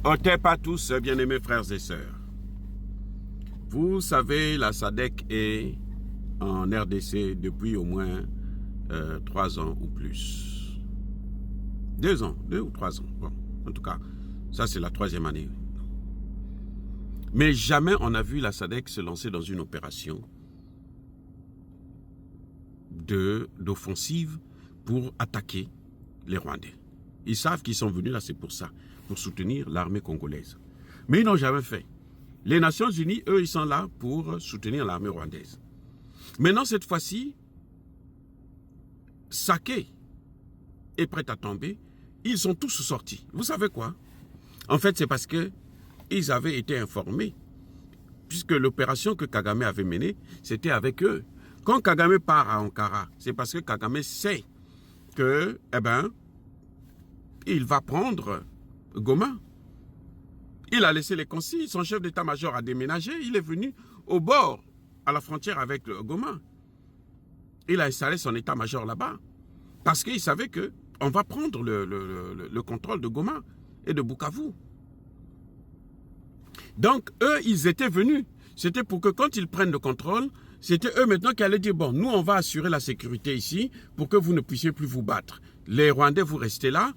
Otep à tous, bien-aimés frères et sœurs. Vous savez, la SADC est en RDC depuis au moins 3 ans ou plus. 2 ans, 2 ou 3 ans. Bon, en tout cas, ça c'est la 3e année. Mais jamais on a vu la SADC se lancer dans une opération d'offensive pour attaquer les Rwandais. Ils savent qu'ils sont venus là, c'est pour ça, pour soutenir l'armée congolaise. Mais ils n'ont jamais fait. Les Nations Unies, eux, ils sont là pour soutenir l'armée rwandaise. Maintenant, cette fois-ci, Saké est prêt à tomber. Ils sont tous sortis. Vous savez quoi? En fait, c'est parce qu'ils avaient été informés, puisque l'opération que Kagame avait menée, c'était avec eux. Quand Kagame part à Ankara, c'est parce que Kagame sait que, il va prendre Goma. Il a laissé les consignes, son chef d'état-major a déménagé, il est venu au bord, à la frontière avec Goma. Il a installé son état-major là-bas, parce qu'il savait qu'on va prendre le contrôle de Goma et de Bukavu. Donc, eux, ils étaient venus. C'était pour que quand ils prennent le contrôle, c'était eux maintenant qui allaient dire, bon, nous, on va assurer la sécurité ici pour que vous ne puissiez plus vous battre. Les Rwandais, vous restez là.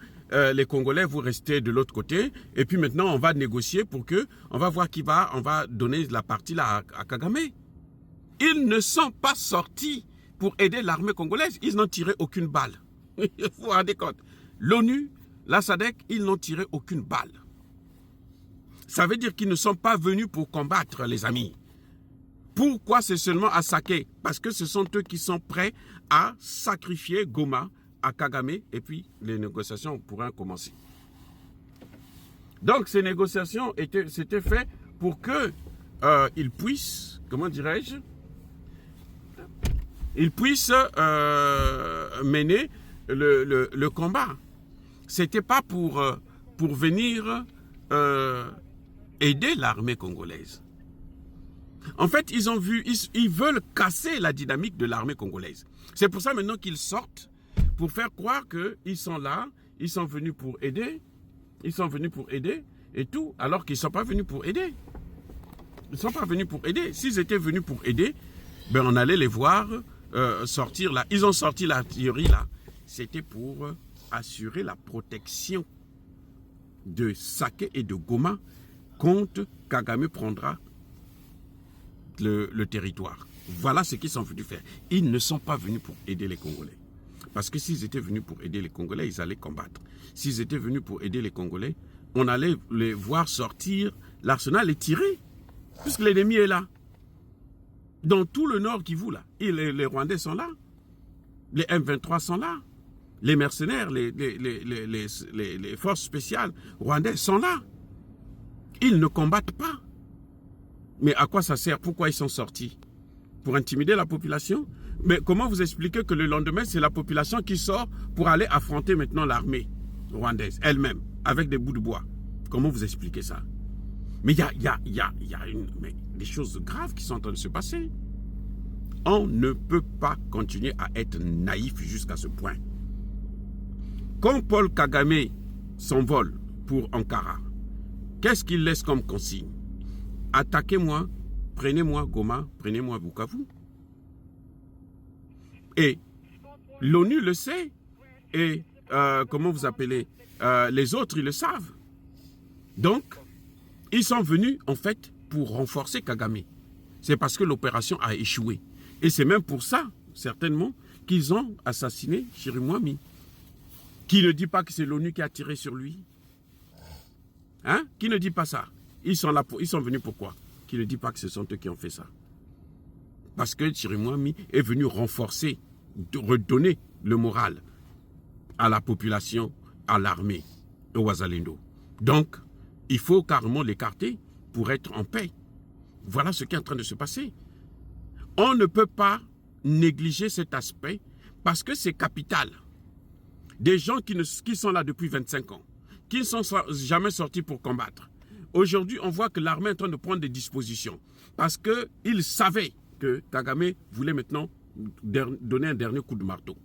Les Congolais, vous restez de l'autre côté. Et puis maintenant, on va négocier pour que, on va voir on va donner la partie là à Kagame. Ils ne sont pas sortis pour aider l'armée congolaise. Ils n'ont tiré aucune balle. Vous vous rendez compte? L'ONU, la SADC, ils n'ont tiré aucune balle. Ça veut dire qu'ils ne sont pas venus pour combattre, les amis. Pourquoi c'est seulement à Saké? Parce que ce sont eux qui sont prêts à sacrifier Goma à Kagame et puis les négociations pourraient commencer. Donc ces négociations c'était fait pour que ils puissent, comment dirais-je, ils puissent mener le combat. C'était pas pour venir aider l'armée congolaise. En fait, ils veulent casser la dynamique de l'armée congolaise. C'est pour ça maintenant qu'ils sortent pour faire croire qu'ils sont là, ils sont venus pour aider, et tout, alors qu'ils ne sont pas venus pour aider. Ils ne sont pas venus pour aider. S'ils étaient venus pour aider, ben on allait les voir sortir là. Ils ont sorti l'artillerie là. C'était pour assurer la protection de Saké et de Goma quand Kagame prendra le territoire. Voilà ce qu'ils sont venus faire. Ils ne sont pas venus pour aider les Congolais. Parce que s'ils étaient venus pour aider les Congolais, ils allaient combattre. S'ils étaient venus pour aider les Congolais, on allait les voir sortir l'arsenal et tirer. Puisque l'ennemi est là. Dans tout le nord Kivu, là. Et les Rwandais sont là. Les M23 sont là. Les mercenaires, les forces spéciales rwandais sont là. Ils ne combattent pas. Mais à quoi ça sert? Pourquoi ils sont sortis? Pour intimider la population? Mais comment vous expliquez que le lendemain, c'est la population qui sort pour aller affronter maintenant l'armée rwandaise elle-même, avec des bouts de bois? Comment vous expliquez ça? Mais il y a des choses graves qui sont en train de se passer. On ne peut pas continuer à être naïf jusqu'à ce point. Quand Paul Kagame s'envole pour Ankara, qu'est-ce qu'il laisse comme consigne? Attaquez-moi, prenez-moi Goma, prenez-moi Bukavu. Et l'ONU le sait. Et comment vous appelez? Les autres, ils le savent. Donc, ils sont venus, en fait, pour renforcer Kagame. C'est parce que l'opération a échoué. Et c'est même pour ça, certainement, qu'ils ont assassiné Chirimwami. Qui ne dit pas que c'est l'ONU qui a tiré sur lui? Hein? Qui ne dit pas ça? Ils sont venus pourquoi? Qui ne dit pas que ce sont eux qui ont fait ça? Parce que Chirimwami est venu renforcer, redonner le moral à la population, à l'armée, au Wazalendo. Donc, il faut carrément l'écarter pour être en paix. Voilà ce qui est en train de se passer. On ne peut pas négliger cet aspect parce que c'est capital. Des gens qui sont là depuis 25 ans, qui ne sont jamais sortis pour combattre. Aujourd'hui, on voit que l'armée est en train de prendre des dispositions parce qu'ils savaient que Kagame voulait maintenant donner un dernier coup de marteau.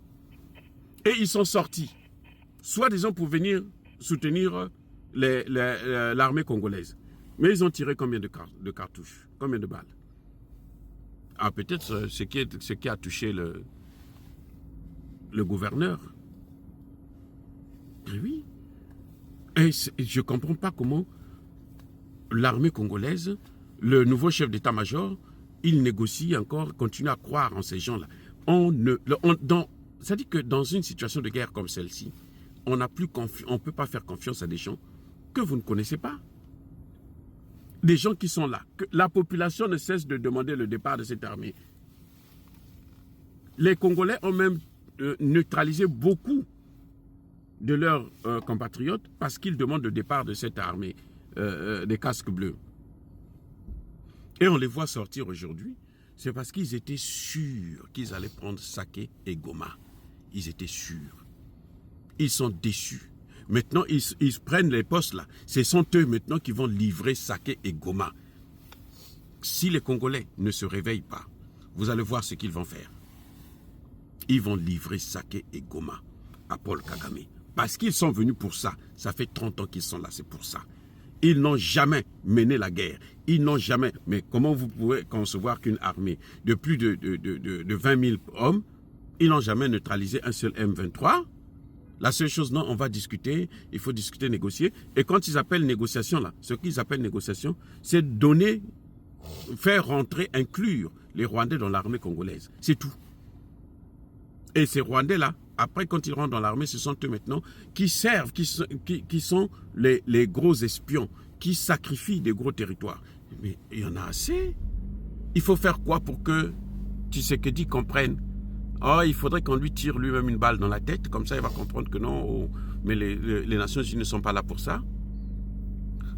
Et ils sont sortis, soi-disant pour venir soutenir l'armée congolaise. Mais ils ont tiré combien de cartouches? Combien de balles? Ah, peut-être ce qui a touché le gouverneur. Et oui. Et je ne comprends pas comment l'armée congolaise, le nouveau chef d'état-major, il négocie encore, continue à croire en ces gens-là. C'est-à-dire que dans une situation de guerre comme celle-ci, on ne peut pas faire confiance à des gens que vous ne connaissez pas. Des gens qui sont là. Que la population ne cesse de demander le départ de cette armée. Les Congolais ont même neutralisé beaucoup de leurs compatriotes parce qu'ils demandent le départ de cette armée des casques bleus. Et on les voit sortir aujourd'hui. C'est parce qu'ils étaient sûrs qu'ils allaient prendre Saké et Goma. Ils étaient sûrs. Ils sont déçus. Maintenant, ils prennent les postes là. Ce sont eux maintenant qui vont livrer Saké et Goma. Si les Congolais ne se réveillent pas, vous allez voir ce qu'ils vont faire. Ils vont livrer Saké et Goma à Paul Kagame. Parce qu'ils sont venus pour ça. Ça fait 30 ans qu'ils sont là, c'est pour ça. Ils n'ont jamais mené la guerre. Ils n'ont jamais... Mais comment vous pouvez concevoir qu'une armée de plus de 20 000 hommes, ils n'ont jamais neutralisé un seul M23? La seule chose, non, on va discuter, il faut discuter, négocier. Et quand ils appellent négociation, là, ce qu'ils appellent négociation, c'est donner, faire rentrer, inclure les Rwandais dans l'armée congolaise. C'est tout. Et ces Rwandais-là, après, quand ils rentrent dans l'armée, ce sont eux maintenant qui servent, qui sont les gros espions, qui sacrifient des gros territoires. Mais il y en a assez. Il faut faire quoi pour que Tshisekedi comprenne? Oh, il faudrait qu'on lui tire lui-même une balle dans la tête, comme ça il va comprendre que non, oh, mais les Nations Unies ne sont pas là pour ça.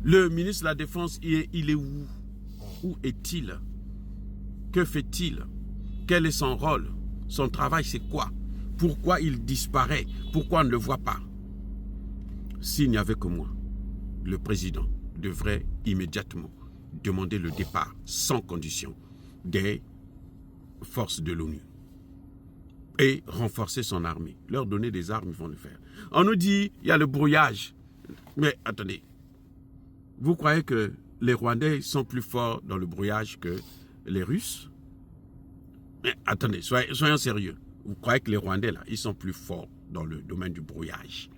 Le ministre de la Défense, il est où? Où est-il? Que fait-il? Quel est son rôle? Son travail, c'est quoi? Pourquoi il disparaît? Pourquoi on ne le voit pas? S'il n'y avait que moi, le président devrait immédiatement demander le départ sans condition des forces de l'ONU et renforcer son armée. Leur donner des armes, ils vont le faire. On nous dit, il y a le brouillage. Mais attendez, vous croyez que les Rwandais sont plus forts dans le brouillage que les Russes? Mais attendez, soyons sérieux. Vous croyez que les Rwandais, là, ils sont plus forts dans le domaine du brouillage,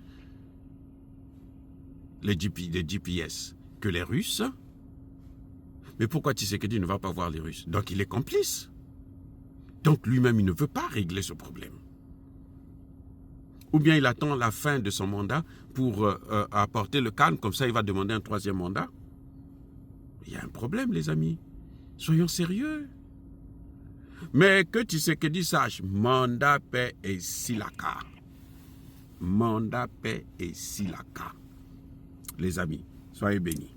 les GPS, que les Russes? Mais pourquoi Tshisekedi ne va pas voir les Russes? Donc il est complice. Donc lui-même, il ne veut pas régler ce problème. Ou bien il attend la fin de son mandat pour apporter le calme, comme ça il va demander un troisième mandat. Il y a un problème, les amis. Soyons sérieux. Mais que Tshisekedi sache, mandat, paix et silaka. Mandat, paix et silaka. Les amis, soyez bénis.